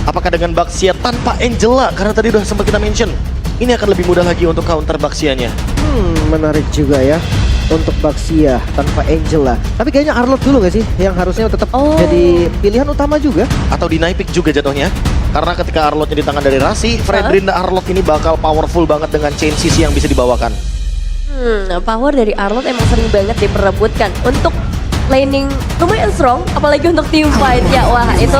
Apakah dengan Baxia tanpa Angela? Karena tadi udah sempat kita mention, ini akan lebih mudah lagi untuk counter Baxianya. Menarik juga ya untuk Baxia tanpa Angela. Tapi kayaknya Arlott dulu gak sih yang harusnya tetap jadi pilihan utama juga? Atau deny pick juga jatuhnya. Karena ketika Arlottnya di tangan dari Rasi, Fredrin dan Arlott ini bakal powerful banget dengan chain CC yang bisa dibawakan. Power dari Arlott emang sering banget diperebutkan untuk laning lumayan strong, apalagi untuk team fight ya. Wah, itu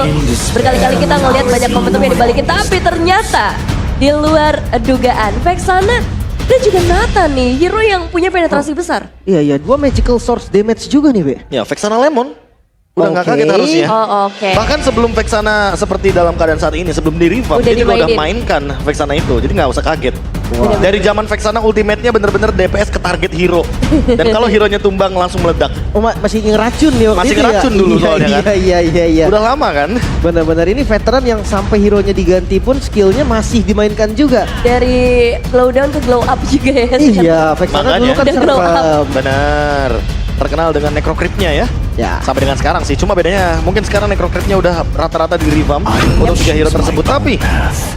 berkali-kali kita ngelihat banyak momentum yang dibalikin, tapi ternyata di luar dugaan Vexana dan juga Nathan nih, hero yang punya penetrasi besar. Iya, 2 magical source damage juga nih, Be. Ya, Vexana Lemon udah nggak kaget harusnya. Oke. Bahkan sebelum Vexana seperti dalam keadaan saat ini, sebelum di revive, dia juga udah mainkan Vexana itu, jadi nggak usah kaget. Wow. Dari zaman Vexana ultimate-nya bener-bener DPS ke target hero. Dan kalau hero-nya tumbang langsung meledak. Oh, masih ngeracun nih waktu Masih itu ngeracun ya? dulu soalnya kan. Iya. Udah lama kan? Benar-benar ini veteran yang sampai hero-nya diganti pun skillnya masih dimainkan juga. Dari glow down ke glow up juga ya. Iya, Vexana dulu kan Udah glow up. serem. Benar. Terkenal dengan necrocrypt-nya ya. Ya. Sampai dengan sekarang sih, cuma bedanya mungkin sekarang necrocrypt-nya udah rata-rata di revamp untuk 3 hero tersebut. Tapi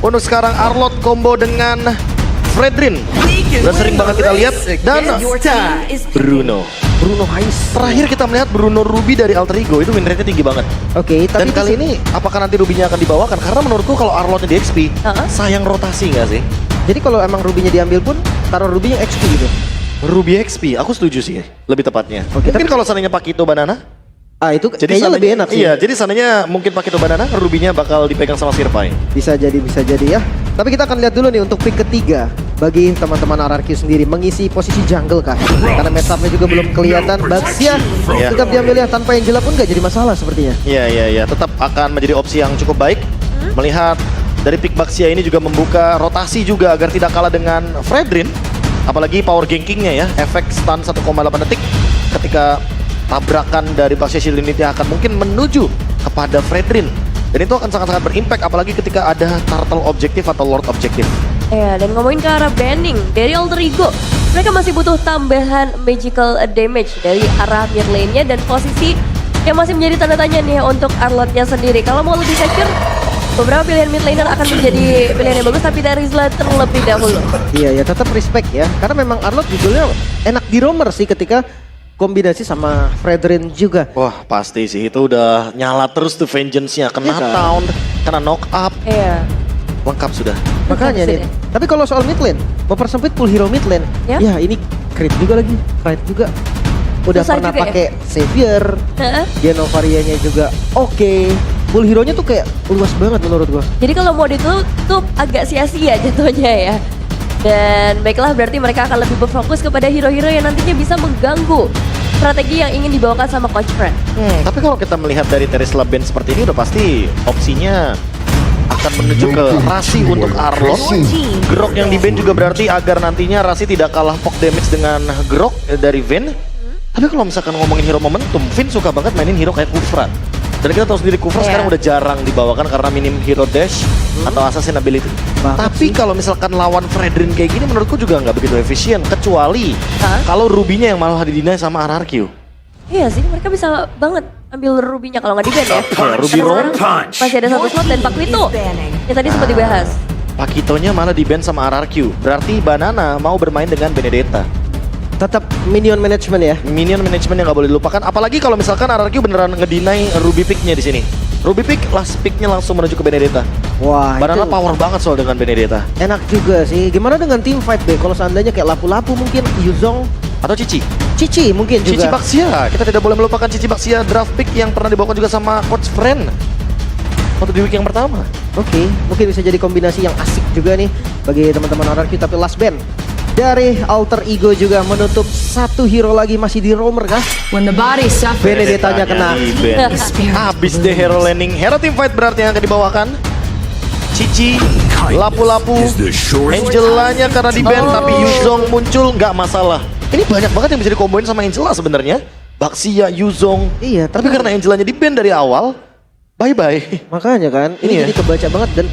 untuk sekarang Arlott combo dengan Fredrin udah sering banget kita lihat. Dan Bruno Heist. terakhir kita melihat Bruno Ruby dari Alter Ego itu win rate-nya tinggi banget. Oke, tapi Dan kali ini apakah nanti Ruby-nya akan dibawakan? Karena menurutku kalau Arlottnya di XP sayang rotasi nggak sih? jadi kalau emang Ruby-nya diambil pun taruh Ruby-nya XP gitu. Ruby XP, aku setuju sih lebih tepatnya. Oke, Mungkin kalau seandainya Pakito Banana, Ah, itu jadi kayaknya lebih enak sih. Iya, jadi seandainya mungkin Pakito Banana, Ruby-nya bakal dipegang sama Sirpai. Bisa jadi ya. Tapi kita akan lihat dulu nih untuk pick ketiga bagi teman-teman RRQ sendiri mengisi posisi jungle kah? Karena matchup-nya juga belum kelihatan. Baxia tetap diambil ya tanpa Angela pun gak jadi masalah sepertinya. Iya, tetap akan menjadi opsi yang cukup baik. Melihat dari pick Baxia ini juga membuka rotasi juga agar tidak kalah dengan Fredrin. Apalagi power gankingnya ya, efek stun 1,8 detik ketika tabrakan dari Baxia Shield Unit yang akan mungkin menuju kepada Fredrin. Dan itu akan sangat-sangat berimpact apalagi ketika ada turtle objektif atau lord objektif. Ya, dan ngomongin ke arah banning dari Alter Ego, mereka masih butuh tambahan magical damage dari arah mid lane-nya dan posisi yang masih menjadi tanda tanya nih untuk Arlott-nya sendiri. Kalau mau lebih secure, beberapa pilihan mid laner akan menjadi pilihan yang bagus, tapi dari Rizla terlebih dahulu. Iya, tetap respect ya. Karena memang Arlott judulnya enak di roamer sih ketika kombinasi sama Fredrin juga. Wah pasti sih, itu udah nyala terus tuh vengeance-nya. Kena town, kena knock up, Iya. lengkap sudah. Makanya nih. Tapi kalau soal mid lane, mempersempit pool hero mid lane. Ya ini crit juga lagi, fight juga. Udah Susah pernah juga pakai Savior, Genovarianya juga oke. Pool hero-nya tuh kayak luas banget menurut gua. Jadi kalau mau ditutup agak sia-sia jatuhnya ya. Dan baiklah, berarti mereka akan lebih berfokus kepada hero-hero yang nantinya bisa mengganggu strategi yang ingin dibawakan sama Coach Fred. Tapi kalau kita melihat dari Terisla band seperti ini udah pasti opsinya akan menuju ke Rasi untuk Arlott. Grok yang di band juga berarti agar nantinya Rasi tidak kalah poke damage dengan Grok dari Vayne. Tapi kalau misalkan ngomongin hero momentum, Vayne suka banget mainin hero kayak Kufra. Dan kita tahu sendiri Kufra sekarang udah jarang dibawakan karena minim hero dash atau assassin ability. Tapi kalau misalkan lawan Fredrin kayak gini menurutku juga nggak begitu efisien. Kecuali kalau Ruby-nya yang malah didinai sama RRQ. Iya sih, mereka bisa banget ambil Ruby-nya kalau nggak di ban ya. Ruby roll. Masih ada satu slot dan Pakito yang tadi sempat dibahas. Pakitonya malah di-ban sama RRQ. Berarti Banana mau bermain dengan Benedetta. Tetap minion management ya. Minion management yang nggak boleh dilupakan. Apalagi kalau misalkan RRQ beneran ngedinai Ruby pick-nya di sini. Ruby pick, last pick-nya langsung menuju ke Benedetta. Wah, Banana itu power banget soal dengan Benedetta. enak juga sih. Gimana dengan team fight deh? Kalau seandainya kayak lapu-lapu mungkin Yuzong, Atau Cici. Cici mungkin Cici juga. Baxia. Kita tidak boleh melupakan Cici Baxia draft pick yang pernah dibawakan juga sama Coach Friend waktu di week yang pertama. Oke, mungkin bisa jadi kombinasi yang asik juga nih bagi teman-teman RRQ. Tapi last band dari Alter Ego juga menutup satu hero lagi masih di roamer kah? When the body suffers, Benedettanya kena. di-ban. Habis deh hero landing. Hero team fight berarti yang akan dibawakan. Cici, lapu-lapu, Angelanya karena di-ban tapi Yuzong muncul nggak masalah. Ini banyak banget yang bisa dikomboin sama Angela sebenarnya. Baxia, Yuzong. Iya, Tapi karena Angelanya di-ban dari awal, bye-bye. Makanya kan, ini Iya. jadi kebaca banget dan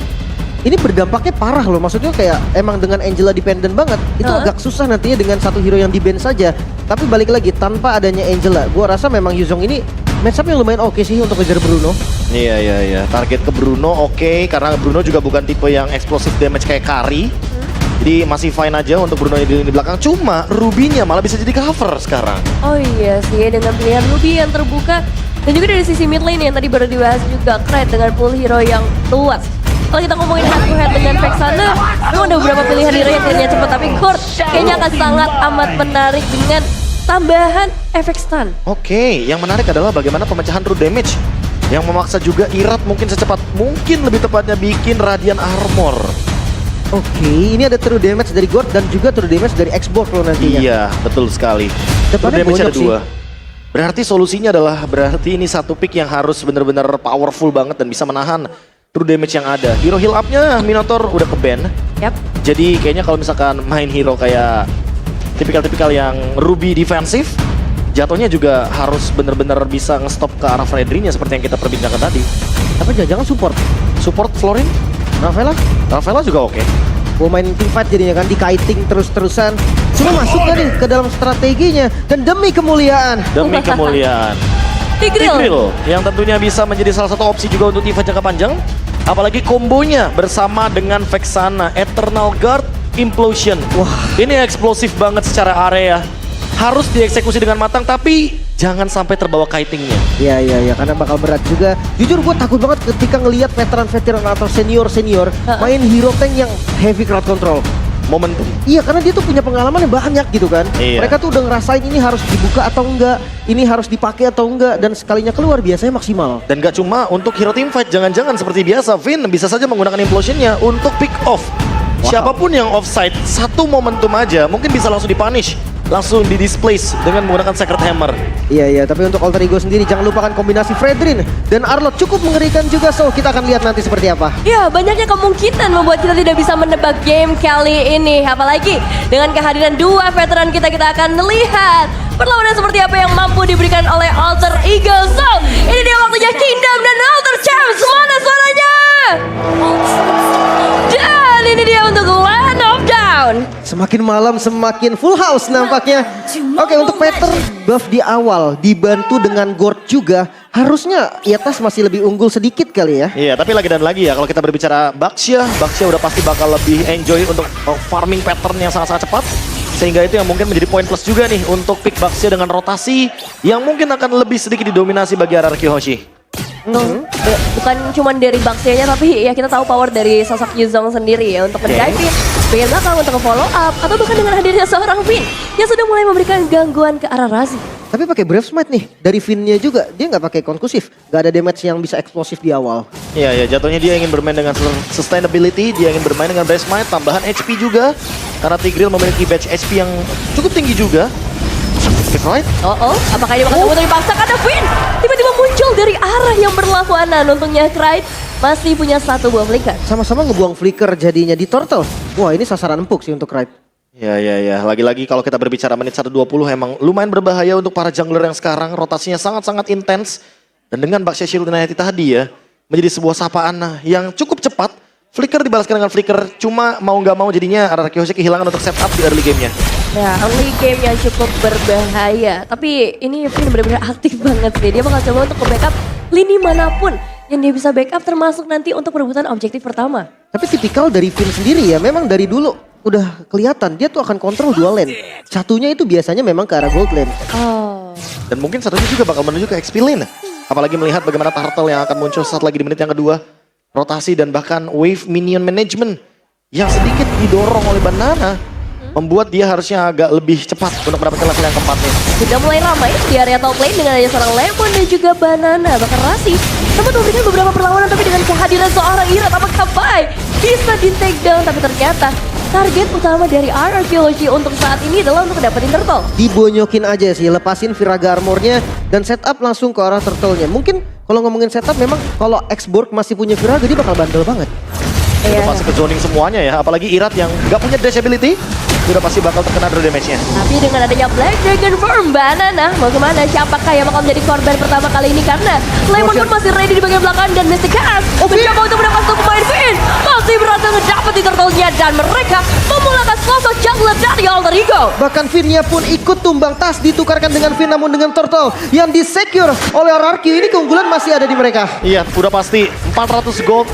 ini berdampaknya parah loh. Maksudnya kayak emang dengan Angela dependent banget. Itu agak susah nantinya dengan satu hero yang di-ban saja. Tapi balik lagi tanpa adanya Angela, gua rasa memang Yuzong ini matchup yang lumayan oke sih untuk ngejar Bruno. Iya. Target ke Bruno oke, karena Bruno juga bukan tipe yang explosive damage kayak Kari. Jadi masih fine aja untuk Bruno di belakang. Cuma Ruby-nya malah bisa jadi cover sekarang. Oh iya sih, dengan pilihan Ruby yang terbuka. Dan juga dari sisi mid lane yang tadi baru dibahas juga, Kraid dengan pool hero yang luas. Kalau kita ngomongin head to head dengan Vexana, memang ada beberapa pilihan hero yang kayaknya cepat, tapi Kurt kayaknya akan sangat amat menarik dengan tambahan efek stun. Oke, yang menarik adalah bagaimana pemecahan true damage yang memaksa juga Irat mungkin secepat mungkin, lebih tepatnya bikin Radiant Armor. Oke, ini ada true damage dari Gord dan juga true damage dari X-Borg loh nantinya. Iya, betul sekali. True Depannya damage ada bonyok sih. 2. Berarti solusinya adalah ini satu pick yang harus benar-benar powerful banget dan bisa menahan true damage yang ada. Hero heal up-nya Minotaur udah ke-ban. Yap. Jadi kayaknya kalau misalkan main hero kayak tipikal-tipikal yang Ruby defensif, jatuhnya juga harus benar-benar bisa nge-stop ke arah Fredrin-nya seperti yang kita perbincangkan tadi. Tapi jangan support. Support Florin, Rafaela juga oke. Gue main teamfight jadinya kan, di kiting terus-terusan. Cuma masuk gak nih ke dalam strateginya. Dan demi kemuliaan. Demi kemuliaan. Tigreal yang tentunya bisa menjadi salah satu opsi juga untuk Tifa jangka panjang. Apalagi kombonya bersama dengan Vexana, Eternal Guard, Implosion. Wah, ini eksplosif banget secara area. Harus dieksekusi dengan matang, tapi jangan sampai terbawa kitingnya. Iya, karena bakal berat juga. Jujur gue takut banget ketika ngelihat veteran-veteran atau senior-senior main hero tank yang heavy crowd control. Momentum. Iya, karena dia tuh punya pengalaman yang banyak gitu kan. Iya. Mereka tuh udah ngerasain ini harus dibuka atau enggak, ini harus dipakai atau enggak, dan sekalinya keluar biasanya maksimal. Dan gak cuma untuk hero team fight, jangan-jangan seperti biasa Vin bisa saja menggunakan implosionnya untuk pick off. Siapapun yang offside, satu momentum aja mungkin bisa langsung dipunish, langsung di displace dengan menggunakan Sacred Hammer. Iya, tapi untuk Alter Ego sendiri jangan lupakan kombinasi Fredrin dan Arlott cukup mengerikan juga, so kita akan lihat nanti seperti apa. Ya, banyaknya kemungkinan membuat kita tidak bisa menebak game kali ini. Apalagi dengan kehadiran dua veteran kita akan melihat perlawanan seperti apa yang mampu diberikan oleh Alter Ego. So, ini dia waktunya Kingdom dan Alter Champs. Mana suaranya? Dan ini dia untuk Land of Down. Semakin malam semakin full house nampaknya. Oke, untuk Peter buff di awal dibantu dengan Gord juga. Harusnya Yatas masih lebih unggul sedikit kali ya. Iya, tapi lagi dan lagi ya kalau kita berbicara Baxia udah pasti bakal lebih enjoy untuk farming pattern yang sangat-sangat cepat. Sehingga itu yang mungkin menjadi poin plus juga nih untuk pick Baxia dengan rotasi yang mungkin akan lebih sedikit didominasi bagi RRQ Hoshi. Bukan cuma dari Baxia-nya, tapi ya kita tahu power dari sosok Yuzong sendiri ya untuk mendiving, bagian belakang untuk follow up, atau bahkan dengan hadirnya seorang Vin yang sudah mulai memberikan gangguan ke arah Razi. Tapi pakai Brave Smite nih, dari Vin-nya juga dia nggak pakai konkusif, nggak ada damage yang bisa eksplosif di awal. Iya, jatuhnya dia ingin bermain dengan sustainability, dia ingin bermain dengan Brave Smite, tambahan HP juga. Karena Tigreal memiliki batch HP yang cukup tinggi juga. Right? Apakah ini bakal terputar dipaksa karena Vin tiba-tiba muncul dari arah yang berlawanan. Untungnya Kraid masih punya satu buah flicker. Sama-sama ngebuang flicker jadinya di turtle. Wah, ini sasaran empuk sih untuk Kraid. Ya. Lagi-lagi kalau kita berbicara menit 1:20 emang lumayan berbahaya untuk para jungler yang sekarang. Rotasinya sangat-sangat intens. Dan dengan Baxia Shield United tadi ya, menjadi sebuah sapaan yang cukup cepat. Flicker dibalaskan dengan flicker, cuma mau nggak mau jadinya RRQ Hoshi kehilangan untuk setup di early game-nya. Ya, early game yang cukup berbahaya. Tapi ini Vin benar-benar aktif banget sih. Dia bakal coba untuk ke-backup lini manapun yang dia bisa backup, termasuk nanti untuk perebutan objektif pertama. Tapi tipikal dari Vin sendiri ya, memang dari dulu udah kelihatan dia tuh akan kontrol dua lane. Satunya itu biasanya memang ke arah gold lane. Dan mungkin satunya juga bakal menuju ke XP lane. Apalagi melihat bagaimana turtle yang akan muncul saat lagi di menit yang kedua. Rotasi dan bahkan wave minion management yang sedikit didorong oleh Banana membuat dia harusnya agak lebih cepat untuk mendapatkan level yang keempatnya. Sudah mulai ramai di area top lane dengan adanya seorang Lemon dan juga Banana. Bahkan Rasi sempat memberikan beberapa perlawanan, tapi dengan kehadiran seorang Irat apakah Bai bisa di take down. Tapi ternyata target utama dari RRQ Hoshi untuk saat ini adalah untuk dapetin turtle. Dibonyokin aja sih, lepasin Viraga armornya dan setup langsung ke arah turtle-nya. Mungkin kalau ngomongin setup memang kalau X-Borg masih punya Viraga dia bakal bandel banget. Udah pasti ke zoning semuanya ya, apalagi Irat yang nggak punya dash ability, udah pasti bakal terkena draw damage-nya. Tapi dengan adanya Black Dragon Form Banana, mau kemana? Siapakah yang bakal menjadi korban pertama kali ini? Karena Lemon pun masih ready di bagian belakang dan Mystic Cast mencoba untuk mendapatkan satu pemain Vin. Masih berhasil ngedap mendapati turtle-nya dan mereka memulakan sosok jungler dari Alter Ego. Bahkan Finnya pun ikut tumbang. Tas ditukarkan dengan Fin namun dengan Turtle yang di-secure oleh RRQ. Ini keunggulan masih ada di mereka. Iya, udah pasti 400 gold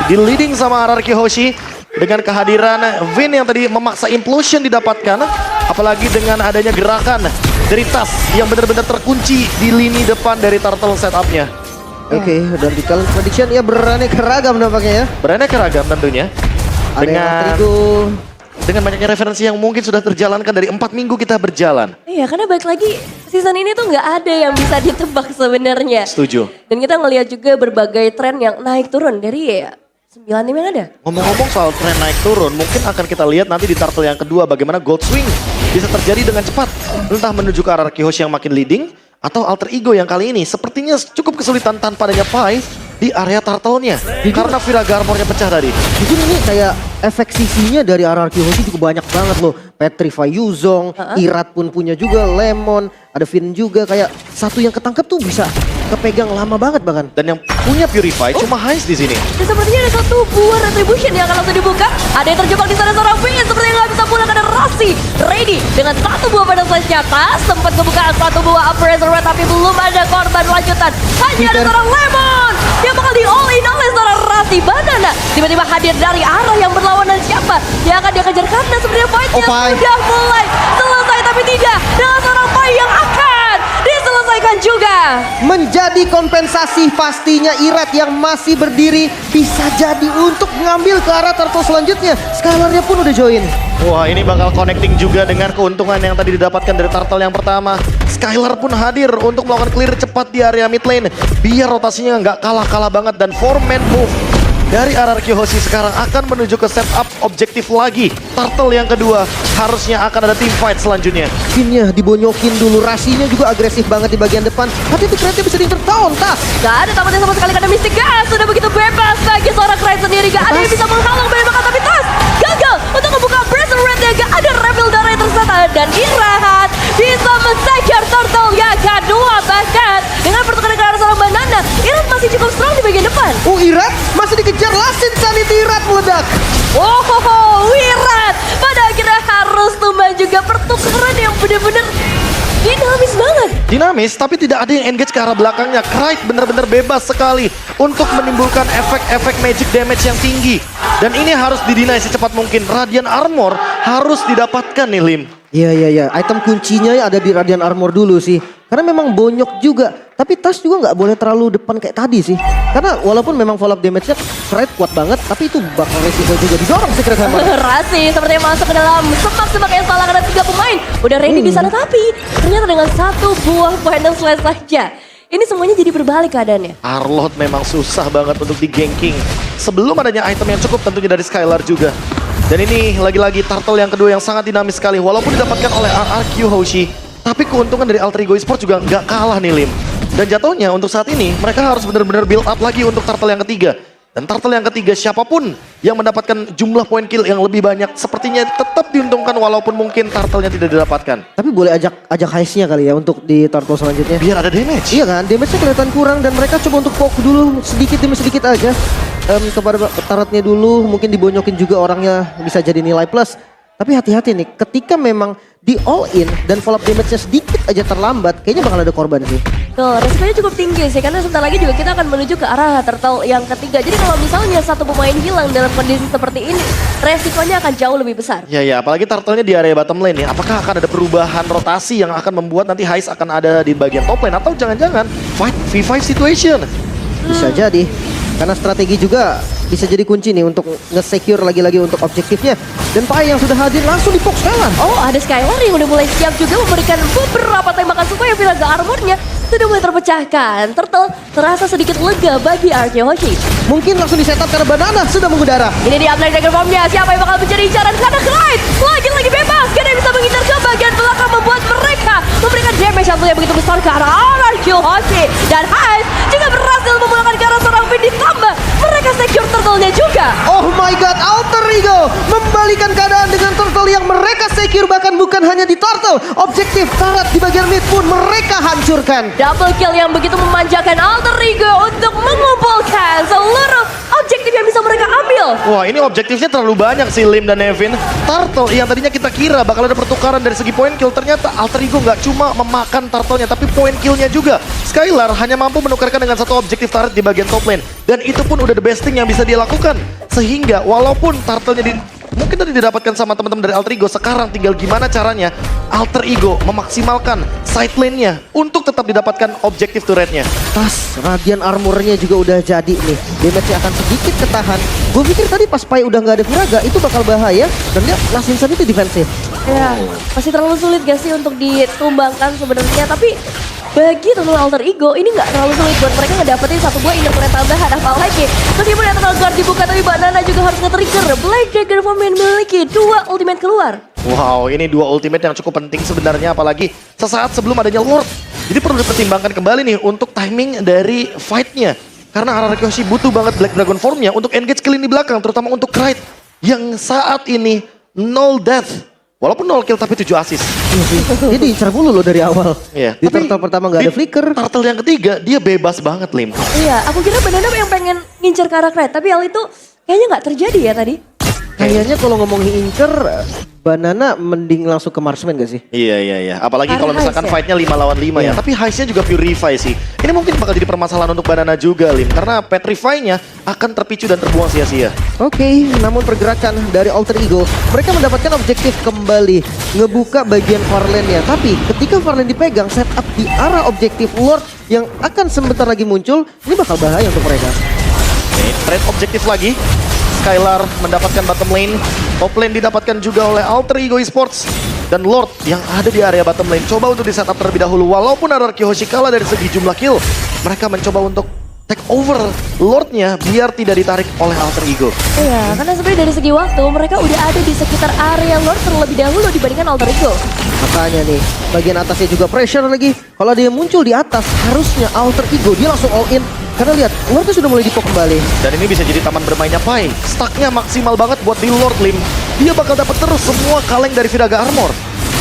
di leading sama RRQ Hoshi. Dengan kehadiran Vin yang tadi memaksa implosion didapatkan. Apalagi dengan adanya gerakan dari Tas yang benar-benar terkunci di lini depan dari Turtle setupnya. Oke, dan di talent prediction ya beraneka ragam nampaknya ya. Beraneka ragam tentunya. Ada yang Alter Dengan banyaknya referensi yang mungkin sudah terjalankan dari 4 minggu kita berjalan. Iya, karena balik lagi season ini tuh nggak ada yang bisa ditebak sebenarnya. Setuju. Dan kita ngelihat juga berbagai tren yang naik turun dari 9 tim yang ada. Ngomong-ngomong soal tren naik turun, mungkin akan kita lihat nanti di turtle yang kedua bagaimana gold swing bisa terjadi dengan cepat. Entah menuju ke arah Kihoshi yang makin leading, atau Alter Ego yang kali ini sepertinya cukup kesulitan tanpa adanya Pai di area turtle-nya. Karena Viraga armornya pecah tadi. Jujur ini kayak efek sisinya dari RRQ Hoshi juga banyak banget loh. Petrify Yuzong, Irat pun punya juga, Lemon, ada Finn juga. Kayak satu yang ketangkep tuh bisa kepegang lama banget bahkan. Dan yang punya Purify cuma Hais di sini. Dan sepertinya ada satu buah retribution yang akan langsung dibuka. Ada yang terjebak di sana seorang Finn sepertinya nggak bisa pulang karena Rasi ready dengan satu buah pada slash-nya. Tas sempat kebukaan satu buah appraiser red tapi belum ada korban lanjutan. Hanya ada seorang Lemon yang bakal di all in oleh seorang Rasi. Banana tiba-tiba hadir dari arah yang berlawanan siapa yang akan dia kejar karena sebenarnya fight-nya sudah mulai selesai tapi tidak dengan seorang Pai yang akan diselesaikan juga. Menjadi kompensasi pastinya Irat yang masih berdiri bisa jadi untuk mengambil ke arah turtle selanjutnya. Skylarnya pun udah join. Wah, ini bakal connecting juga dengan keuntungan yang tadi didapatkan dari turtle yang pertama. Skylar pun hadir untuk melakukan clear cepat di area mid lane. Biar rotasinya nggak kalah-kalah banget dan 4-man move dari RRQ Hoshi sekarang akan menuju ke setup objektif lagi. Turtle yang kedua harusnya akan ada team fight selanjutnya. Finnya dibonyokin dulu, Rasinya juga agresif banget di bagian depan. Tapi itu keren bisa di-intertown, Tas. Gak ada tamatnya sama sekali karena Mystic Gas sudah begitu bebas bagi seorang Cry sendiri. Gak ada yang bisa menghalang banyak banget tapi Tas gagal untuk membuka Bracer Red-nya. Gak ada reveal darah yang tersesat dan Irat bisa men-secure Turtle yang kedua. Bahkan dengan pertukaran ke arah seorang Banana, Irat masih cukup strong di bagian depan. Oh, Irat masih dikejar, Last Insanity Irat meledak. Oh, Irat pada akhirnya harus tumbang juga pertukaran yang benar-benar dinamis banget. Dinamis tapi tidak ada yang engage ke arah belakangnya. Krite benar-benar bebas sekali untuk menimbulkan efek-efek magic damage yang tinggi. Dan ini harus didinai secepat mungkin. Radiant Armor harus didapatkan nih Lim. Iya. Item kuncinya ada di Radiant Armor dulu sih. Karena memang bonyok juga. Tapi Tas juga nggak boleh terlalu depan kayak tadi sih. Karena walaupun memang follow up damage-nya Krite kuat banget. Tapi itu bakal resiko juga didorong Secret Hammer. Rasi sepertinya masuk ke dalam semak-semak yang salah karena 3 pemain udah ready di sana. Tapi ternyata dengan satu buah final slash saja. Ini semuanya jadi berbalik keadaannya. Arlot memang susah banget untuk di-ganking. Sebelum adanya item yang cukup tentunya dari Skylar juga. Dan ini lagi-lagi turtle yang kedua yang sangat dinamis sekali. Walaupun didapatkan oleh RRQ Hoshi. Tapi keuntungan dari Alter Ego Esports juga nggak kalah nih Lim. Dan jatuhnya untuk saat ini mereka harus benar-benar build up lagi untuk turtle yang ketiga. Dan turtle yang ketiga siapapun yang mendapatkan jumlah poin kill yang lebih banyak sepertinya tetap diuntungkan walaupun mungkin turtle-nya tidak didapatkan. Tapi boleh ajak Heist-nya kali ya untuk di turtle selanjutnya. Biar ada damage. Iya kan, damage-nya kelihatan kurang dan mereka coba untuk poke dulu sedikit demi sedikit aja. Kepada turretnya dulu mungkin dibonyokin juga orangnya bisa jadi nilai plus. Tapi hati-hati nih, ketika memang di all in dan follow up damage-nya sedikit aja terlambat, kayaknya bakal ada korban sih. Tuh, resikonya cukup tinggi sih karena sebentar lagi juga kita akan menuju ke arah turtle yang ketiga. Jadi kalau misalnya satu pemain hilang dalam kondisi seperti ini, resikonya akan jauh lebih besar. Ya, apalagi turtle-nya di area bottom lane ya. Apakah akan ada perubahan rotasi yang akan membuat nanti Heist akan ada di bagian top lane atau jangan-jangan fight V5 situation? Bisa jadi. Karena strategi juga bisa jadi kunci nih untuk nge-secure lagi-lagi untuk objektifnya. Dan Pai yang sudah hadir langsung di box Skylar. Oh, ada Skylar yang udah mulai siap juga memberikan beberapa tembakan supaya Viraga armornya sudah mulai terpecahkan. Turtle terasa sedikit lega bagi RRQ Hoshi. Mungkin langsung di setup karena Banana sudah mengudara. Ini dia Black Dagger Bomb-nya. Siapa yang bakal menjadi incaran? Karena Clyde lagi-lagi bebas. Karena bisa mengincar ke bagian belakang membuat mereka memberikan damage yang begitu besar ke arah RRQ Hoshi. Dan Heist juga berhasil memulangkan ke arah seorang Finn ditambah mereka secure turtle-nya juga. Oh my god, Alter Ego membalikan keadaan dengan turtle yang mereka secure, bahkan bukan hanya di turtle. Objektif turret di bagian mid pun mereka hancurkan. Double kill yang begitu memanjakan Alter Ego untuk mengumpulkan seluruh objektif yang bisa mereka ambil. Wah, ini objektifnya terlalu banyak sih Lim dan Nevin. Turtle yang tadinya kita kira bakal ada pertukaran dari segi point kill, ternyata Alter Ego nggak cuma memakan Turtle-nya, tapi point kill-nya juga. Skylar hanya mampu menukarkan dengan satu objektif turret di bagian top lane. Dan itu pun udah the best thing yang bisa dia lakukan. Sehingga walaupun Turtle-nya mungkin tadi didapatkan sama teman-teman dari Alter Ego, sekarang tinggal gimana caranya Alter Ego memaksimalkan side lane-nya untuk tetap didapatkan objektif turretnya. Tas Radiant Armor-nya juga udah jadi nih. Damage-nya akan sedikit ketahan. Gue pikir tadi pas Pai udah nggak ada Firaga itu bakal bahaya. Dan dia last instant itu defensif. Ya, masih terlalu sulit gak sih untuk ditumbangkan sebenarnya, tapi bagi teman Alter Ego ini nggak terlalu sulit buat mereka ngedapetin satu buah inner turret tambahan. Apalagi meskipun Eternal Guard dibuka, tapi Banana juga harus nge-trigger Black Dragon Form yang memiliki 2 ultimate keluar. Wow, ini 2 ultimate yang cukup penting sebenarnya, apalagi sesaat sebelum adanya Lord. Jadi perlu dipertimbangkan kembali nih untuk timing dari fight-nya. Karena Arara Kyoshi butuh banget Black Dragon Form-nya untuk engage kill di belakang, terutama untuk Krite yang saat ini 0 death. Walaupun 0 kill tapi 7 assist. Dia diincar mulu loh dari awal. Iya. Di turtle pertama nggak ada flicker. Turtle yang ketiga dia bebas banget, Lim. Iya, aku kira Banana yang pengen ngincer ke arah Krite, tapi hal itu kayaknya nggak terjadi ya tadi. Kayaknya kalau ngomongin incer, Banana mending langsung ke marksman gak sih? Iya. Apalagi Karena kalau misalkan heist ya? fight-nya 5 lawan 5 ya. Iya. Tapi heist-nya juga Purify sih. Ini mungkin bakal jadi permasalahan untuk Banana juga, Lim. Karena Petrify-nya akan terpicu dan terbuang sia-sia. Oke, namun pergerakan dari Alter Ego, mereka mendapatkan objektif kembali, ngebuka bagian Farlane-nya. Tapi ketika Farlane dipegang, setup di arah objektif Lord yang akan sebentar lagi muncul, ini bakal bahaya untuk mereka. Oke, trade objektif lagi. Skylar mendapatkan bottom lane. Top lane didapatkan juga oleh Alter Ego Esports. Dan Lord yang ada di area bottom lane coba untuk di setup terlebih dahulu. Walaupun Araki Hoshi kalah dari segi jumlah kill, mereka mencoba untuk take over Lordnya biar tidak ditarik oleh Alter Ego. Iya, karena sebenarnya dari segi waktu mereka udah ada di sekitar area Lord terlebih dahulu dibandingkan Alter Ego. Makanya nih, bagian atasnya juga pressure lagi. Kalau dia muncul di atas, harusnya Alter Ego dia langsung all in. Karena lihat, Lordnya sudah mulai dipok kembali. Dan ini bisa jadi taman bermainnya Pai. Stacknya maksimal banget buat di Lord, Lim. Dia bakal dapat terus semua kaleng dari Viraga Armor.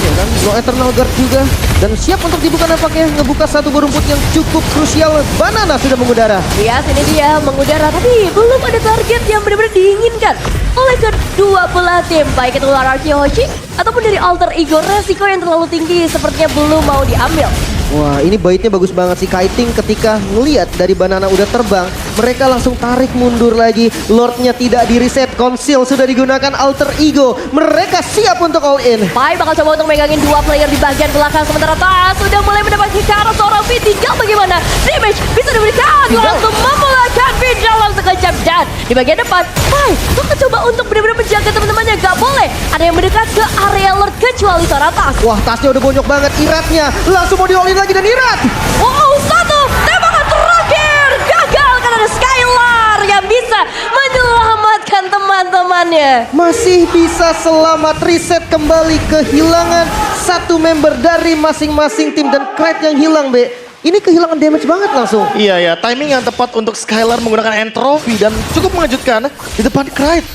Ya kan, no Eternal Guard juga. Dan siap untuk dibuka nampaknya, ngebuka satu buah rumput yang cukup krusial. Banana sudah mengudara. Ya, ini dia mengudara, tapi belum ada target yang benar-benar diinginkan oleh kedua belah tim, baik itu Araki Hoshi ataupun dari Alter Ego. Resiko yang terlalu tinggi sepertinya belum mau diambil. Wah, ini baitnya bagus banget sih Kiting ketika ngelihat dari Banana udah terbang. Mereka langsung tarik mundur lagi. Lordnya tidak di reset, conceal sudah digunakan Alter Ego. Mereka siap untuk all in. Pai bakal coba untuk megangin 2 player di bagian belakang, sementara Tas sudah mulai mendapatkan ke arah seorang Fit. Tinggal bagaimana damage bisa diberikan langsung memulakan Fit dalam sekejap. Dan di bagian depan Pai bakal coba untuk benar-benar menjaga teman-temannya. Gak boleh ada yang mendekat ke area Lord kecuali seorang Tas. Wah, tasnya udah bonyok banget. Iratnya langsung mau di all in lagi dan Irat. Wow, satu tembakan terakhir gagal karena ada Skylar yang bisa menyelamatkan teman-temannya. Masih bisa selamat, reset kembali, kehilangan satu member dari masing-masing tim. Dan Krite yang hilang, Be. Ini kehilangan damage banget langsung. Iya, timing yang tepat untuk Skylar menggunakan entropy dan cukup mengejutkan di depan Krite.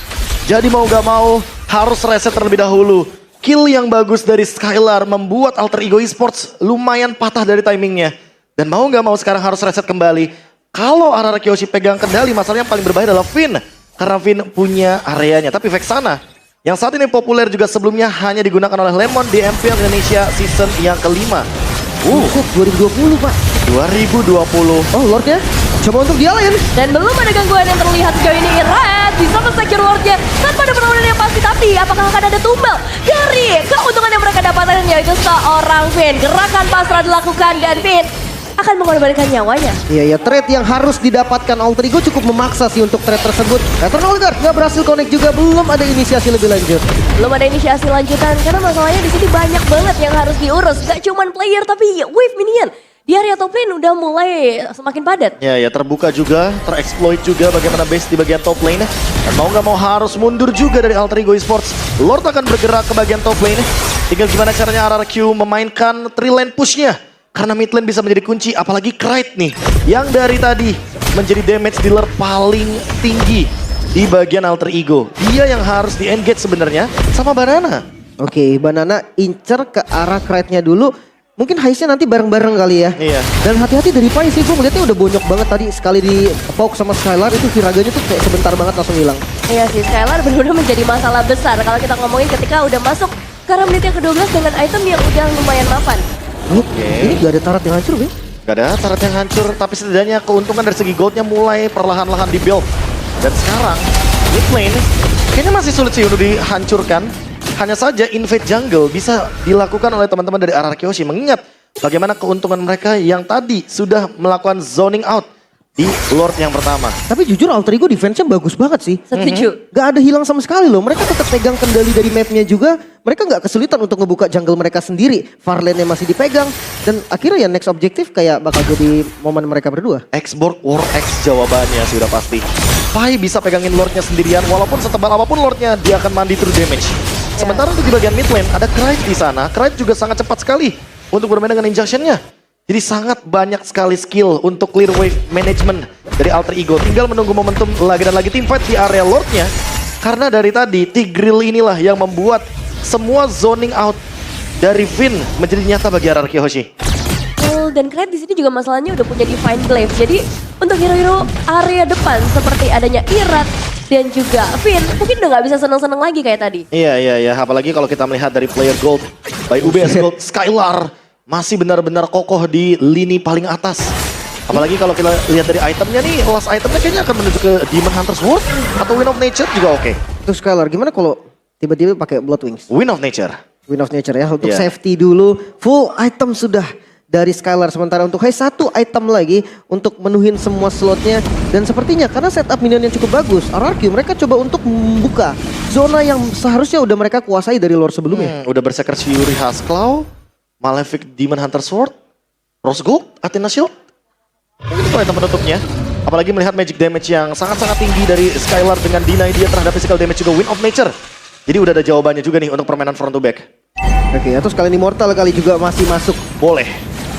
Jadi mau gak mau harus reset terlebih dahulu. Kill yang bagus dari Skylar membuat Alter Ego Esports lumayan patah dari timingnya. Dan mau gak mau sekarang harus reset kembali. Kalau Arara Kyoshi pegang kendali, masalahnya yang paling berbahaya adalah Finn. Karena Finn punya areanya. Tapi Vexana yang saat ini populer juga sebelumnya hanya digunakan oleh Lemon di MPL Indonesia season yang kelima. 2020 Pak. 2020. Oh, Lordnya coba untuk dia lain. Dan belum ada gangguan yang terlihat sejauh ini. Red bisa men-secure Lordnya tanpa ada perlawanan yang pasti. Tapi apakah akan ada tumbal dari keuntungan yang mereka dapatkan, yaitu seorang Finn. Gerakan pasrah dilakukan dan Finn akan mengorbankan nyawanya. Iya, trade yang harus didapatkan Alter Ego cukup memaksa sih untuk trade tersebut. Eternal Guard nggak berhasil connect juga, belum ada inisiasi lebih lanjut. Belum ada inisiasi lanjutan karena masalahnya di sini banyak banget yang harus diurus. Gak cuman player tapi wave minion. Di area top lane udah mulai semakin padat. Ya terbuka juga, terexploit juga bagaimana base di bagian top lane. Dan mau nggak mau harus mundur juga dari Alter Ego Esports. Lord akan bergerak ke bagian top lane. Tinggal gimana caranya RRQ memainkan 3 lane pushnya. Karena mid lane bisa menjadi kunci, apalagi Krite nih. Yang dari tadi menjadi damage dealer paling tinggi di bagian Alter Ego. Dia yang harus di-engage sebenarnya sama Banana. Oke, Banana incer ke arah Krite-nya dulu. Mungkin heistnya nanti bareng-bareng kali ya. Iya. Dan hati-hati dari Pai sih, gue ngeliatnya udah bonyok banget tadi. Sekali di poke sama Skylar itu Viraganya tuh kayak sebentar banget langsung hilang. Iya sih, Skylar benar-benar menjadi masalah besar kalau kita ngomongin ketika udah masuk ke arah menit yang ke-12 dengan item yang udah lumayan mapan. Oke. Ini gak ada tarat yang hancur, Bang. Gak ada tarat yang hancur, tapi setidaknya keuntungan dari segi goldnya mulai perlahan-lahan di-build. Dan sekarang, mid lane kayaknya masih sulit sih untuk dihancurkan. Hanya saja invade jungle bisa dilakukan oleh teman-teman dari RRQ Hoshi. Mengingat bagaimana keuntungan mereka yang tadi sudah melakukan zoning out di Lord yang pertama. Tapi jujur Alter Ego defense-nya bagus banget sih. Setuju. Gak ada hilang sama sekali loh. Mereka tetap pegang kendali dari mapnya juga. Mereka gak kesulitan untuk ngebuka jungle mereka sendiri. Farlane-nya masih dipegang. Dan akhirnya ya next objektif kayak bakal jadi momen mereka berdua. X-Borg War X jawabannya sudah pasti. Pai bisa pegangin Lordnya sendirian, walaupun setebal apapun Lordnya dia akan mandi true damage. Sementara untuk di bagian mid lane ada Kraid di sana. Kraid juga sangat cepat sekali untuk bermain dengan injunction-nya. Jadi sangat banyak sekali skill untuk clear wave management dari Alter Ego. Tinggal menunggu momentum lagi dan lagi teamfight di area Lordnya. Karena dari tadi Tigreal inilah yang membuat semua zoning out dari Finn menjadi nyata bagi RRQ Hoshi. Dan Kraid di sini juga masalahnya udah punya Divine Glaive. Jadi untuk hero-hero area depan seperti adanya Irat dan juga Finn mungkin udah nggak bisa seneng-seneng lagi kayak tadi. Iya. Apalagi kalau kita melihat dari player gold by UBS Gold, Skylar masih benar-benar kokoh di lini paling atas. Apalagi kalau kita lihat dari itemnya nih, last itemnya kayaknya akan menuju ke Demon Hunter's Sword atau Wind of Nature juga oke. Terus Skylar gimana kalau tiba-tiba pakai Blood Wings? Wind of Nature. Wind of Nature ya untuk Yeah. safety dulu. Full item sudah dari Skylar. Sementara untuk Hai satu item lagi untuk menuhin semua slotnya. Dan sepertinya karena setup minion yang cukup bagus, RRQ mereka coba untuk membuka zona yang seharusnya udah mereka kuasai dari lore sebelumnya. Udah berserker Fury Huskclaw, Malefic Demon Hunter Sword, Rose Gold, Athena Shield. Mungkin itu item penutupnya. Apalagi melihat magic damage yang sangat-sangat tinggi dari Skylar dengan deny dia terhadap physical damage juga Wind of Nature. Jadi udah ada jawabannya juga nih untuk permainan front to back. Oke, atau sekalian Immortal kali juga masih masuk. Boleh.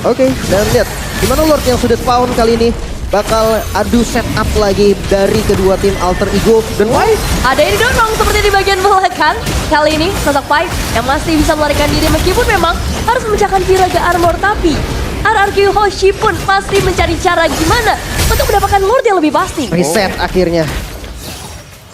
Oke, dan lihat gimana Lord yang sudah spawn kali ini bakal adu setup lagi dari kedua tim Alter Ego dan Why? Ada yang didorong seperti di bagian belakang. Kali ini sosok Pai yang masih bisa melarikan diri meskipun memang harus memecahkan Viraga Armor. Tapi RRQ Hoshi pun pasti mencari cara gimana untuk mendapatkan Lord yang lebih pasti. Reset akhirnya.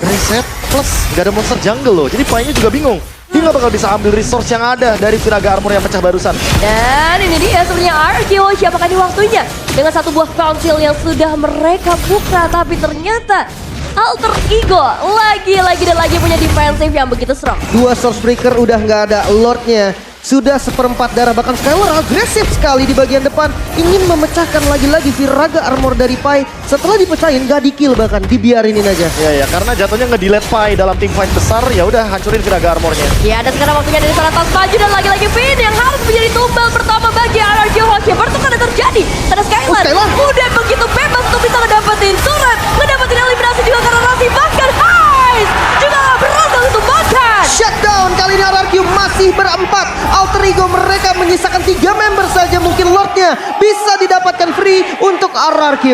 Reset plus gak ada monster jungle loh. Jadi Pai-nya juga bingung. Dia gak bakal bisa ambil resource yang ada dari Viraga Armor yang pecah barusan. Dan ini dia sebenarnya RRQ Hoshi, apakah ini waktunya dengan satu buah council yang sudah mereka buka, tapi ternyata Alter Ego lagi-lagi dan lagi punya defensive yang begitu strong. Dua Source Breaker udah nggak ada, Lordnya sudah seperempat darah. Bahkan Skylar agresif sekali di bagian depan, ingin memecahkan lagi-lagi Viraga Armor dari Pai. Setelah dipecahin gak di-kill, bahkan dibiarinin aja. Ya, karena jatuhnya nge-delete Pai dalam team fight besar, ya udah hancurin Viraga Armornya. Ya, dan sekarang waktunya dari Selatan maju dan lagi-lagi Finn yang harus menjadi tumbal pertama bagi RRQ Hoshi. Pertukaran yang terjadi, ada Skylar udah begitu bebas untuk bisa ngedapetin turret, ngedapetin eliminasi juga karena Rasi, bahkan Heist juga berhasil untuk makan. Shutdown kali ini RRQ masih berempat. Alter Ego mereka menyisakan 3 member saja. Mungkin Lordnya bisa didapatkan free untuk RRQ.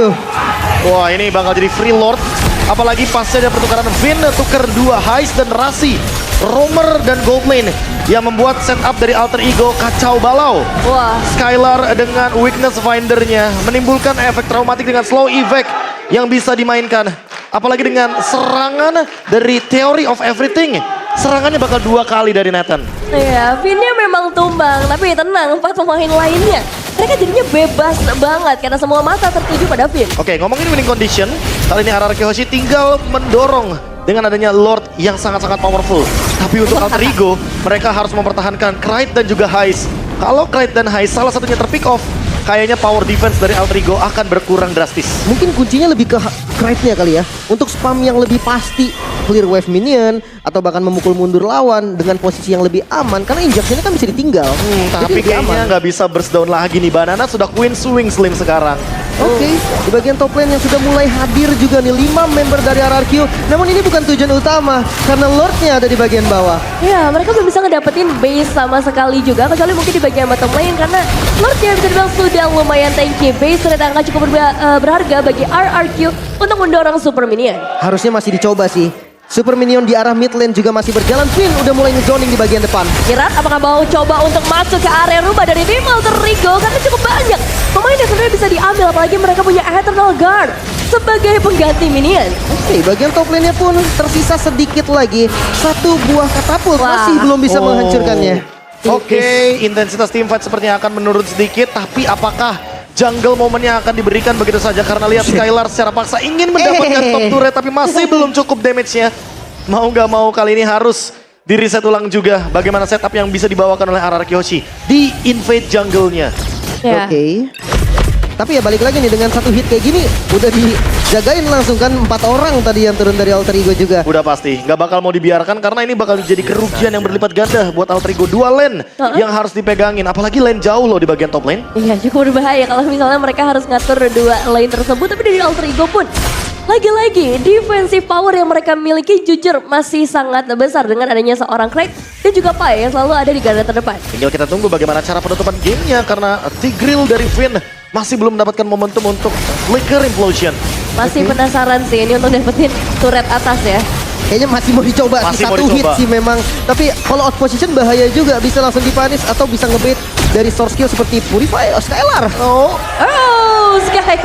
Wah, ini bakal jadi free Lord. Apalagi pasnya ada pertukaran Vin, tuker 2 Heist dan Rasi, Roamer dan Goldlane yang membuat setup dari Alter Ego kacau balau. Wah, Skylar dengan weakness findernya menimbulkan efek traumatik dengan slow effect yang bisa dimainkan. Apalagi dengan serangan dari Theory of Everything. Serangannya bakal 2 kali dari Nathan. ya Finnnya memang tumbang, tapi tenang, 4 pemain lainnya mereka jadinya bebas banget karena semua mata tertuju pada Finn. Oke, ngomongin winning condition, kali ini RRQ Hoshi tinggal mendorong dengan adanya Lord yang sangat-sangat powerful. Tapi untuk Alter Ego, mereka harus mempertahankan Kraid dan juga Heist. Kalau Kraid dan Heist salah satunya terpick off, kayaknya power defense dari Alter Ego akan berkurang drastis. Mungkin kuncinya lebih ke Kraid-nya kali ya. Untuk spam yang lebih pasti, clear wave minion, atau bahkan memukul mundur lawan dengan posisi yang lebih aman. Karena injunction-nya kan bisa ditinggal. Tapi kayaknya nggak bisa burst down lagi nih. Banana sudah Queen Swing Slim sekarang. Oke, di bagian top lane yang sudah mulai hadir juga nih 5 member dari RRQ. Namun ini bukan tujuan utama karena Lordnya ada di bagian bawah. Ya, mereka belum bisa ngedapetin base sama sekali juga, kecuali mungkin di bagian bottom lane karena Lordnya bisa dibilang sudah lumayan tanky. Base ternyata akan cukup berharga bagi RRQ untuk mendorong super minion. Harusnya masih dicoba sih. Super Minion di arah mid lane juga masih berjalan. Finn udah mulai ngezoning di bagian depan. Kirat apakah mau coba untuk masuk ke area rumah dari tim Alter Ego? Karena cukup banyak pemain yang sebenarnya bisa diambil, apalagi mereka punya Eternal Guard sebagai pengganti minion. Oke, bagian top lane-nya pun tersisa sedikit lagi. Satu buah katapult Wah. masih belum bisa menghancurkannya. Oke, intensitas teamfight sepertinya akan menurun sedikit, tapi apakah jungle momennya akan diberikan begitu saja? Karena lihat Skylar secara paksa ingin mendapatkan top turret, tapi masih belum cukup damage-nya. Mau nggak mau kali ini harus di reset ulang juga bagaimana setup yang bisa dibawakan oleh RRQ Hoshi di invade jungle-nya. Ya. Oke. Tapi ya balik lagi nih dengan satu hit kayak gini udah dijagain langsung kan 4 orang tadi yang turun dari Alter Ego juga. Udah pasti, nggak bakal mau dibiarkan karena ini bakal jadi kerugian yang berlipat ganda buat Alter Ego. 2 lane yang harus dipegangin, apalagi lane jauh loh di bagian top lane. Iya, cukup berbahaya kalau misalnya mereka harus ngatur 2 lane tersebut. Tapi dari Alter Ego pun lagi-lagi defensive power yang mereka miliki jujur masih sangat besar dengan adanya seorang Craig dan juga Pai yang selalu ada di garda terdepan. Tinggal kita tunggu bagaimana cara penutupan gamenya karena Tigreal dari Finn masih belum mendapatkan momentum untuk Flicker Implosion. Masih penasaran sih ini untuk dapetin turret atas ya. Kayaknya masih mau dicoba Masih sih, mau satu hit dicoba. sih memang. Tapi kalau out position bahaya juga, bisa langsung dipanis atau bisa ngebait dari source skill seperti Purify Skylar. Oh, Oh, Skylar.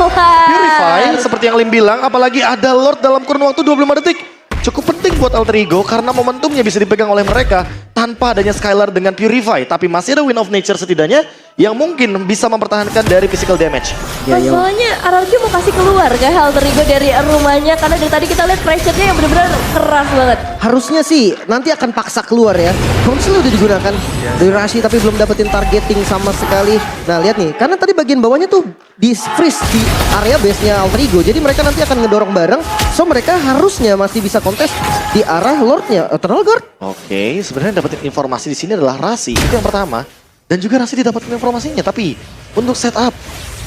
Purify seperti yang Lim bilang, apalagi ada Lord dalam kurun waktu 25 detik. Cukup penting buat Alter Ego karena momentumnya bisa dipegang oleh mereka tanpa adanya Skylar dengan Purify. Tapi masih ada Wind of Nature setidaknya yang mungkin bisa mempertahankan dari physical damage. Ya, ya. Masalahnya RRQ mau kasih keluar ke Alter Ego dari rumahnya karena dari tadi kita lihat pressure-nya yang benar-benar keras banget. Harusnya sih nanti akan paksa keluar ya. Council udah digunakan dari Rashi tapi belum dapetin targeting sama sekali. Nah lihat nih, karena tadi bagian bawahnya tuh di freeze di area base-nya Alter Ego. Jadi mereka nanti akan ngedorong bareng. So mereka harusnya masih bisa kontes di arah Lord-nya Eternal Guard. Oke, sebenarnya dapetin informasi di sini adalah Rasi, itu yang pertama. Dan juga Rasi didapatkan informasinya, tapi untuk setup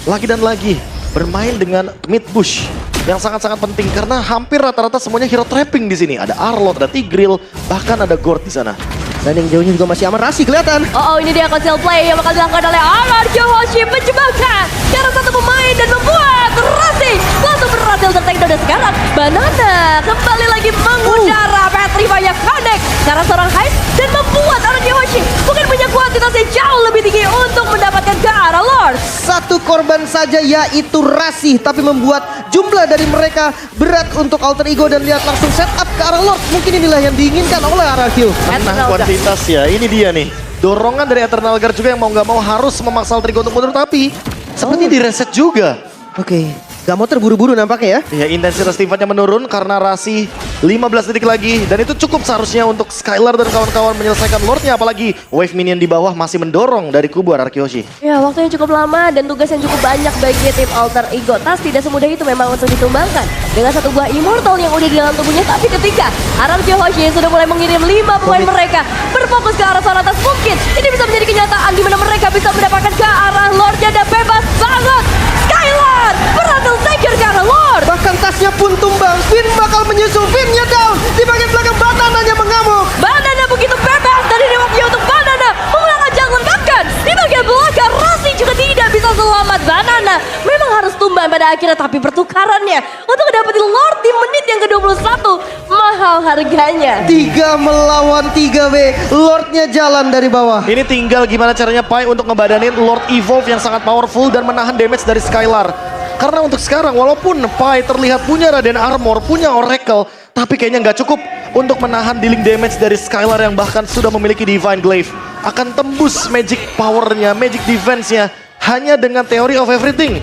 lagi dan lagi bermain dengan mid bush yang sangat-sangat penting karena hampir rata-rata semuanya hero trapping di sini. Ada Arlott, ada Tigreal, bahkan ada Gord di sana. Dan yang jauhnya juga masih aman. Rashi kelihatan. Oh, ini dia conceal play yang bakal dilakukan oleh RRQ Hoshi menjebakan cara satu pemain dan membuat Rasi langsung berhasil tertake dan sekarang Banana kembali lagi mengudara Petrify-nya connect cara seorang Hyde dan membuat RRQ Hoshi mungkin punya kuantitas yang jauh lebih tinggi untuk mendapatkan ke arah Lord. Satu korban saja yaitu Rashi, tapi membuat jumlah dari mereka berat untuk Alter Ego dan lihat langsung setup ke arah Lord. Mungkin inilah yang diinginkan oleh RRQ. Menang kuantitas ya, ini dia nih. Dorongan dari Eternal Guard juga yang mau nggak mau harus memaksa Alter Ego untuk mundur, tapi seperti di reset juga. Oke, gak mau terburu-buru nampaknya ya. Ya, intensitas teamfightnya menurun karena Rasi 15 detik lagi dan itu cukup seharusnya untuk Skylar dan kawan-kawan menyelesaikan Lordnya, apalagi wave minion di bawah masih mendorong dari kubu RRQ Hoshi. Ya, waktunya cukup lama dan tugas yang cukup banyak bagi tim Alter Ego. Tas tidak semudah itu memang untuk ditumbangkan dengan satu buah immortal yang udah di dalam tubuhnya. Tapi ketika RRQ Hoshi sudah mulai mengirim 5 pemain mereka berfokus ke arah sana atas, mungkin ini bisa menjadi kenyataan di mana mereka bisa mendapatkan ke arah Lordnya dan bebas banget. Skylar berhasil secure ke arah Lord. Bahkan tasnya pun tumbang. Finn bakal menyusul. Finn-nya down. Di bagian belakang Banana mengamuk. Banana begitu bebas dan ini waktunya untuk Banana memulangkan jangan bahkan di bagian belakang Rasi juga tidak bisa selamat. Banana memang harus tumbang pada akhirnya, tapi pertukarannya untuk mendapatkan Lord di menit yang ke-21 mahal harganya. 3 melawan 3W. Lordnya jalan dari bawah. Ini tinggal gimana caranya Pai untuk ngebadanin Lord Evolve yang sangat powerful dan menahan damage dari Skylar. Karena untuk sekarang walaupun Pai terlihat punya Raden Armor, punya Oracle, tapi kayaknya nggak cukup untuk menahan dealing damage dari Skylar yang bahkan sudah memiliki Divine Glaive. Akan tembus magic powernya, magic defense-nya hanya dengan Theory of Everything.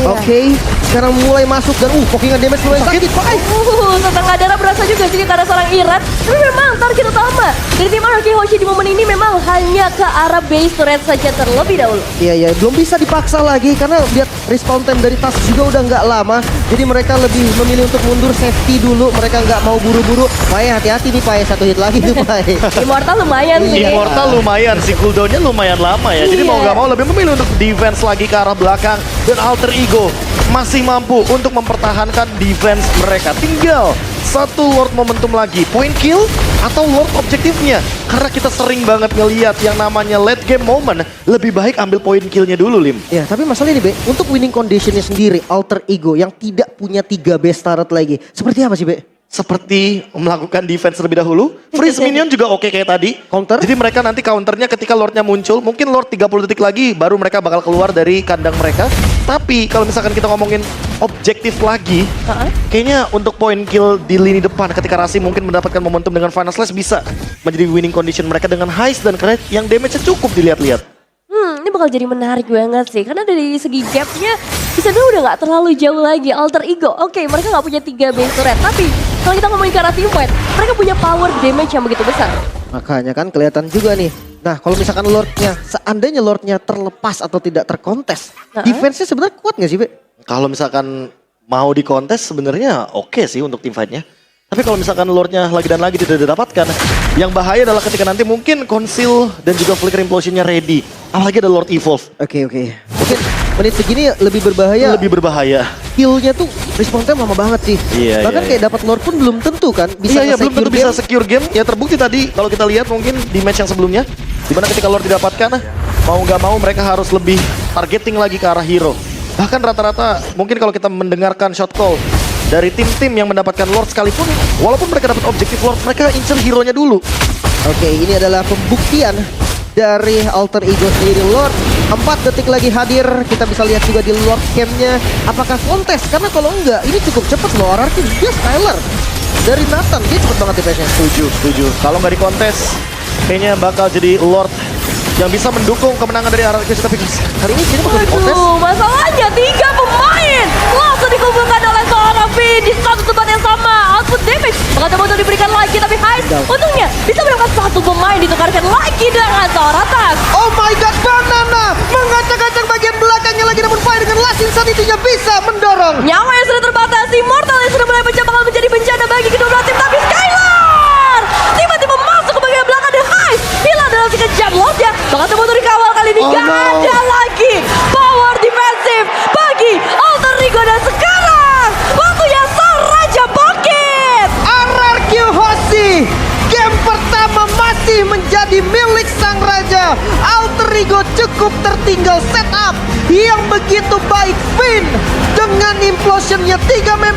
Oke, sekarang mulai masuk dan pokingan damage lumayan sakit. Pai. Setengah darah berasa juga sih karena seorang Irat. Tapi memang target utama dari tim RRQ Hoshi di momen ini memang hanya ke arah base turret saja terlebih dahulu. Iya, belum bisa dipaksa lagi karena lihat respawn time dari tas juga udah nggak lama. Jadi mereka lebih memilih untuk mundur safety dulu. Mereka nggak mau buru-buru. Pai, hati-hati nih Pai, satu hit lagi tuh Pai. Immortal lumayan sih. Immortal lumayan, si cooldown-nya lumayan lama ya. Jadi Iya. mau nggak mau lebih memilih untuk defense lagi ke arah belakang. Dan Alter Ego masih mampu untuk mempertahankan defense mereka. Tinggal satu Lord momentum lagi. Point kill atau Lord objektifnya. Karena kita sering banget ngeliat yang namanya late game moment. Lebih baik ambil point killnya dulu, Lim. Ya, tapi masalahnya nih Be, untuk winning conditionnya sendiri Alter Ego yang tidak punya 3 base turret lagi. Seperti apa sih Be? seperti melakukan defense terlebih dahulu. Freeze minion juga oke kayak tadi. Counter? Jadi mereka nanti counternya ketika Lordnya muncul. Mungkin Lord 30 detik lagi baru mereka bakal keluar dari kandang mereka. Tapi kalau misalkan kita ngomongin objektif lagi, kayaknya untuk point kill di lini depan ketika Rasi mungkin mendapatkan momentum dengan Final Slash bisa menjadi winning condition mereka dengan Heist dan Knight yang damage-nya cukup dilihat-lihat. Ini bakal jadi menarik banget sih. Karena dari segi gapnya, bisa dulu udah gak terlalu jauh lagi. Alter Ego, oke mereka gak punya 3 base turret. Tapi kalau kita ngomongin ke arah teamfight, mereka punya power damage yang begitu besar. Makanya kan kelihatan juga nih. Nah kalau misalkan Lordnya, seandainya Lordnya terlepas atau tidak terkontes, defense-nya sebenarnya kuat gak sih, Be? Kalau misalkan mau di kontes sebenarnya oke sih untuk teamfight-nya. Tapi kalau misalkan Lordnya lagi dan lagi tidak didapatkan, yang bahaya adalah ketika nanti mungkin Conceal dan juga Flicker Implosion-nya ready. Apalagi ada Lord Evolve. Oke. Mungkin menit segini lebih berbahaya. Lebih berbahaya. Kill-nya tuh respawn time lama banget sih. Iya, Bahkan kayak dapat Lord pun belum tentu kan bisa Iya, belum tentu bisa game. secure game. Ya terbukti tadi kalau kita lihat mungkin di match yang sebelumnya. Dimana ketika Lord didapatkan, mau nggak mau mereka harus lebih targeting lagi ke arah hero. Bahkan rata-rata mungkin kalau kita mendengarkan shot call dari tim-tim yang mendapatkan Lord sekalipun, walaupun mereka dapat objektif Lord, mereka incer hero-nya dulu. Oke, ini adalah pembuktian dari Alter Ego sendiri. Lord 4 detik lagi hadir. Kita bisa lihat juga di Lord Camp-nya apakah kontes, karena kalau enggak ini cukup cepat loh. RRQ dia Skyler dari Nathan, dia cepet banget defense-nya. Setuju. Kalau nggak di kontes, kayaknya bakal jadi Lord yang bisa mendukung kemenangan dari RRQ. Tapi kali ini bakal di kontes. Aduh, masalahnya 3 pemain langsung dikumpulkan oleh seorang Finn di satu tempat yang sama. Output damage bakal coba untuk diberikan lagi, tapi Heist untungnya bisa mendapatkan 1 pemain ditukarkan lagi dengan seorang tas. Oh my god, Banana mengacak-acak bagian belakangnya lagi, namun Fire dengan Last Insanity-nya bisa mendorong. Nyawa yang sudah terbatasi, Mortal yang sudah mulai pecah bakal menjadi bencana bagi kedua belah tim, tapi Skylar tiba-tiba masuk ke bagian belakang dan Heist hilang dalam sekejap. Lordnya bakal coba untuk dikawal kali ini. Gak ada lagi power defensif bagi Alter Ego, dan sekarang waktunya Sang Raja bangkit. RRQ Hoshi, game pertama masih menjadi milik Sang Raja. Alter Ego cukup tertinggal setup yang begitu baik. Finn dengan implosionnya 3 member